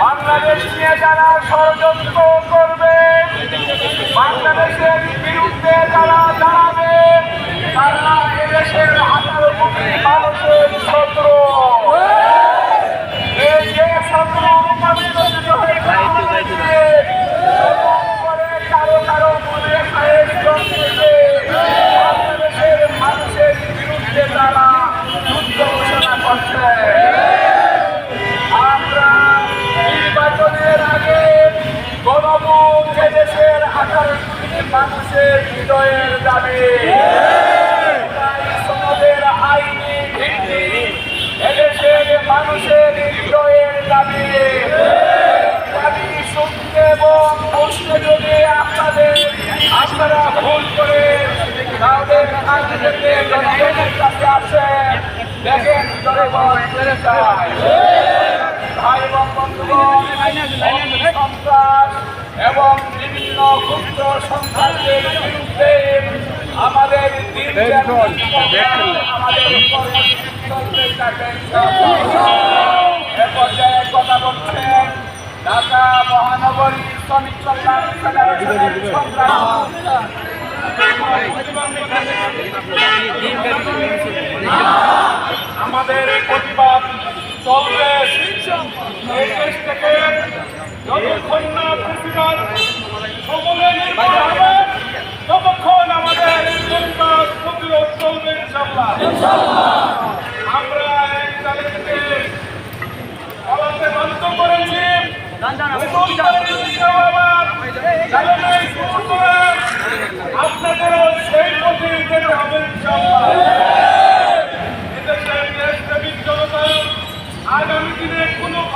বাংলাদেশ নিয়ে যারা ষড়যন্ত্র করবে, বাংলাদেশের বিরুদ্ধে যারা দাঁড়াবে, তারা এদেশের 18 কোটি মানুষের শত্রু। এই যে শত্রু রূপান্তরিত হয়েছে কারো কারো মনে খায়েশ জন্মেছে, বাংলাদেশের মানুষের বিরুদ্ধে তারা যুদ্ধ ঘোষণা করছে। আমরা নির্বাচনের আগে গণভোট দেশের 18 কোটি মানুষের হৃদয়ের দাবি, সনদের আইনি ভিত্তি এদেশের মানুষের হৃদয়ের দাবি। দাবি শুনতে এবং বুঝতে যদি আপনারা ভুল করে তাহলে জনগণের কাছে আসেন, দেখেন জনগণ চায়। ভাই এবং বন্ধুগণ, সন্ত্রাস এবং বিভিন্ন গুপ্ত সন্ত্রাসের বিরুদ্ধে আমাদের পর্যায়ে কথা বলছেন ঢাকা মহানগরী শ্রমিক কল্যাণ ফেডারেশনের আমাদের প্রতিবাদ চলবে। এই দেশ থেকে যতক্ষণ না প্রেসিডেন্ট সকলে নির্ভর হবে, ততক্ষণ আমাদের প্রতিবাদ প্রতিরোধ চলবে ইনশাআল্লাহ। আমরা এক তারিখে বলাতে বাধ্য করেছি, আপনাদেরও সেই পথে যেতে হবে ইনশাআল্লাহ। এদেশের দেশপ্রেমিক জনতা আগামী দিনে